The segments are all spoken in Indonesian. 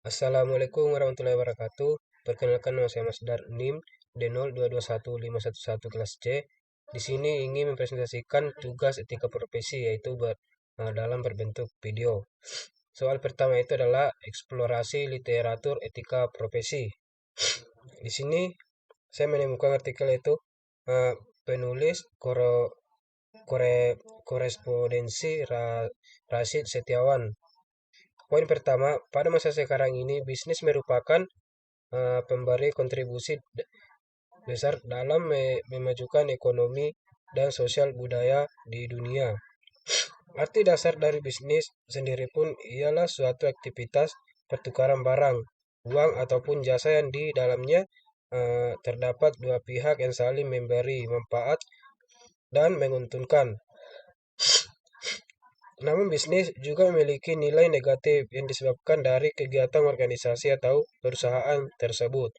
Assalamualaikum warahmatullahi wabarakatuh. Perkenalkan nama saya Mas Dar NIM D02215111 kelas C. Di sini ingin mempresentasikan tugas etika profesi yaitu dalam berbentuk video. Soal pertama itu adalah eksplorasi literatur etika profesi. Di sini saya menemukan artikel itu penulis korespondensi Rashid Setiawan. Poin pertama, pada masa sekarang ini bisnis merupakan pemberi kontribusi besar dalam memajukan ekonomi dan sosial budaya di dunia. Arti dasar dari bisnis sendiri pun ialah suatu aktivitas pertukaran barang, uang ataupun jasa yang di dalamnya terdapat dua pihak yang saling memberi manfaat dan menguntungkan. Namun bisnis juga memiliki nilai negatif yang disebabkan dari kegiatan organisasi atau perusahaan tersebut.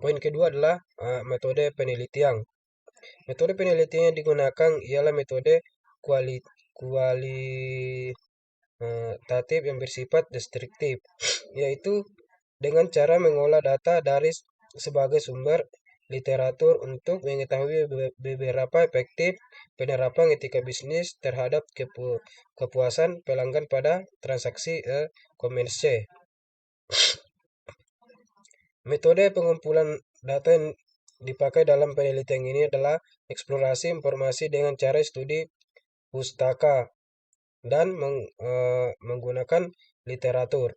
Poin kedua adalah metode penelitian. Metode penelitian yang digunakan ialah metode kualitatif yang bersifat destruktif, yaitu dengan cara mengolah data dari sebagai sumber literatur untuk mengetahui beberapa efektif penerapan etika bisnis terhadap kepuasan pelanggan pada transaksi komersi. Metode pengumpulan data yang dipakai dalam penelitian ini adalah eksplorasi informasi dengan cara studi pustaka dan menggunakan literatur.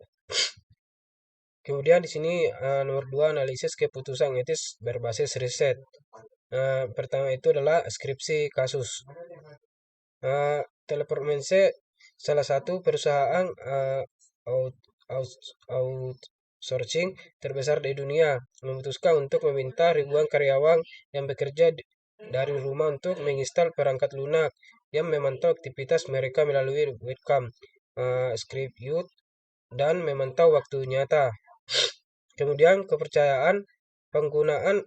Kemudian di sini nomor 2 analisis keputusan etis berbasis riset. Pertama itu adalah skripsi kasus. Teleperformance salah satu perusahaan outsourcing terbesar di dunia memutuskan untuk meminta ribuan karyawan yang bekerja dari rumah untuk menginstal perangkat lunak yang memantau aktivitas mereka melalui webcam, script youth, dan memantau waktu nyata. Kemudian kepercayaan penggunaan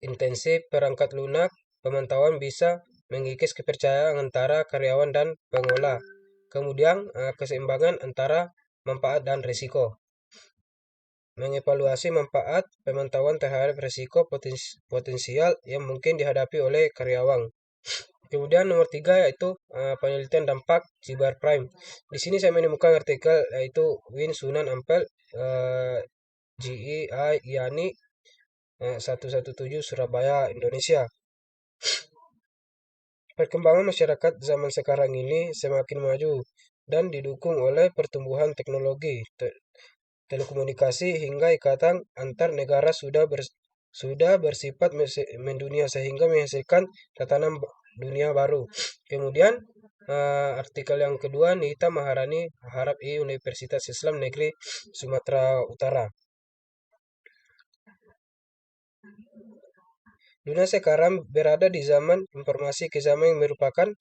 intensif perangkat lunak pemantauan bisa mengikis kepercayaan antara karyawan dan pengolah. Kemudian keseimbangan antara manfaat dan risiko. Mengevaluasi manfaat pemantauan terhadap risiko potensial yang mungkin dihadapi oleh karyawan. Kemudian nomor 3 yaitu penelitian dampak cybercrime. Di sini saya menemukan artikel yaitu Win Sunan Ampel GEI Yani 117 Surabaya, Indonesia. Perkembangan masyarakat zaman sekarang ini semakin maju dan didukung oleh pertumbuhan teknologi, telekomunikasi hingga ikatan antar negara sudah bersifat mendunia sehingga menghasilkan tatanan dunia baru. Kemudian artikel yang kedua Nita Maharani Harap I Universitas Islam Negeri Sumatera Utara. Dunia sekarang berada di zaman informasi ke zaman yang merupakan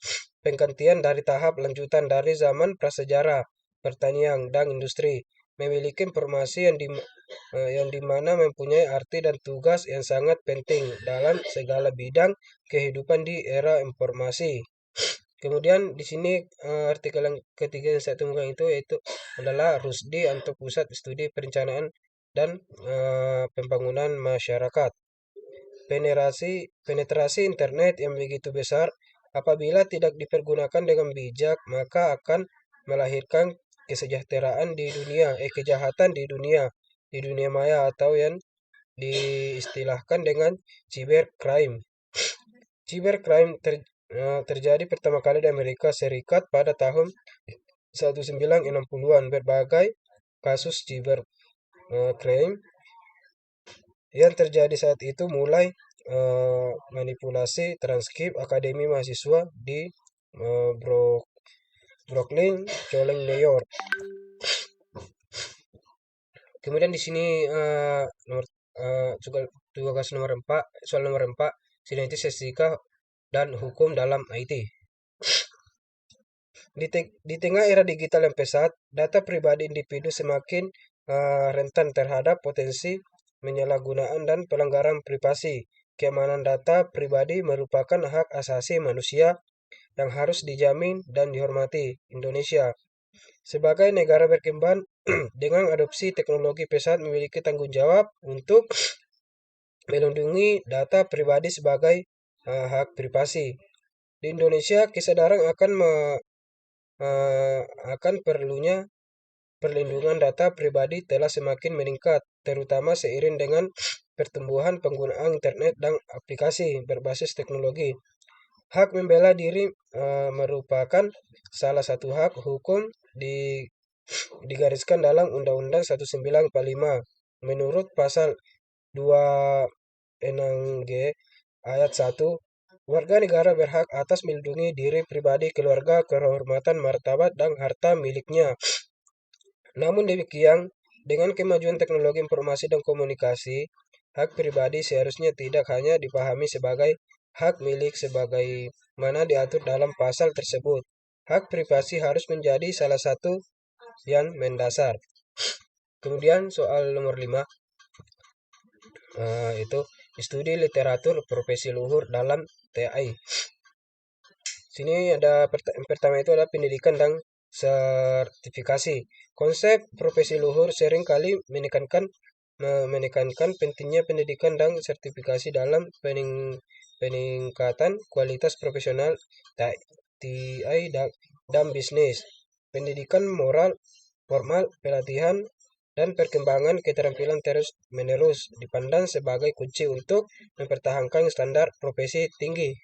penggantian dari tahap lanjutan dari zaman prasejarah, pertanian, dan industri. Memiliki informasi yang dimana mempunyai arti dan tugas yang sangat penting dalam segala bidang kehidupan di era informasi. Kemudian di sini artikel yang ketiga yang saya temukan itu yaitu adalah Rusdi untuk Pusat Studi Perencanaan dan Pembangunan Masyarakat. Penetrasi internet yang begitu besar apabila tidak dipergunakan dengan bijak maka akan melahirkan kejahatan di dunia maya atau yang diistilahkan dengan cybercrime. Cybercrime terjadi pertama kali di Amerika Serikat pada tahun 1960-an. Berbagai kasus cybercrime yang terjadi saat itu mulai manipulasi transkrip akademi mahasiswa di Brooklyn, Coleng, New York. Kemudian di sini tugas nomor 4, soal nomor 4, sinergi etika dan hukum dalam IT. Di tengah era digital yang pesat, data pribadi individu semakin rentan terhadap potensi penyalahgunaan dan pelanggaran privasi. Keamanan data pribadi merupakan hak asasi manusia yang harus dijamin dan dihormati. Indonesia sebagai negara berkembang dengan adopsi teknologi pesat memiliki tanggung jawab untuk melindungi data pribadi sebagai hak privasi. Di Indonesia, kesadaran akan perlunya perlindungan data pribadi telah semakin meningkat, terutama seiring dengan pertumbuhan penggunaan internet dan aplikasi berbasis teknologi. Hak membela diri merupakan salah satu hak hukum digariskan dalam Undang-Undang 1945. Menurut pasal 26G ayat 1, warga negara berhak atas melindungi diri pribadi, keluarga, kehormatan, martabat, dan harta miliknya. Namun demikian, dengan kemajuan teknologi informasi dan komunikasi, hak pribadi seharusnya tidak hanya dipahami sebagai hak milik sebagaimana diatur dalam pasal tersebut. Hak privasi harus menjadi salah satu yang mendasar. Kemudian soal nomor 5, itu studi literatur profesi luhur dalam TAI. Sini ada yang pertama itu adalah pendidikan dan sertifikasi. Konsep profesi luhur sering kali menekankan pentingnya pendidikan dan sertifikasi dalam peningkatan kualitas profesional TI dan bisnis. Pendidikan moral formal, pelatihan, dan perkembangan keterampilan terus-menerus dipandang sebagai kunci untuk mempertahankan standar profesi tinggi.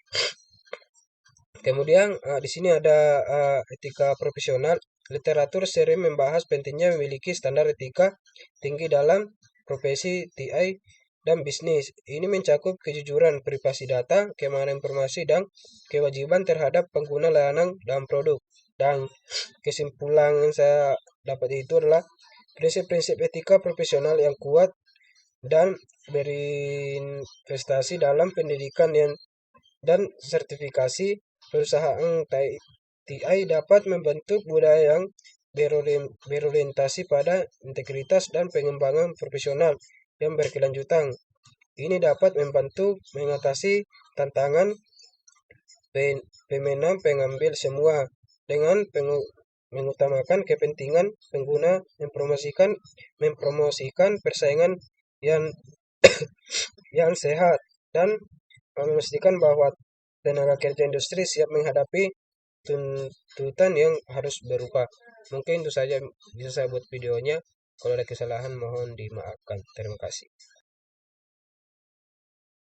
Kemudian di sini ada etika profesional. Literatur sering membahas pentingnya memiliki standar etika tinggi dalam profesi TI dan bisnis. Ini mencakup kejujuran privasi data, keamanan informasi, dan kewajiban terhadap pengguna layanan dan produk. Dan kesimpulan yang saya dapat itu adalah prinsip-prinsip etika profesional yang kuat dan berinvestasi dalam pendidikan dan sertifikasi perusahaan TI dapat membentuk budaya yang berorientasi pada integritas dan pengembangan profesional yang berkelanjutan. Ini dapat membantu mengatasi tantangan pemenang pengambil semua dengan mengutamakan kepentingan pengguna, mempromosikan persaingan yang yang sehat, dan memastikan bahwa tenaga kerja industri siap menghadapi tuntutan yang harus berubah. Mungkin itu saja bisa saya buat videonya. Kalau ada kesalahan mohon dimaafkan. Terima kasih.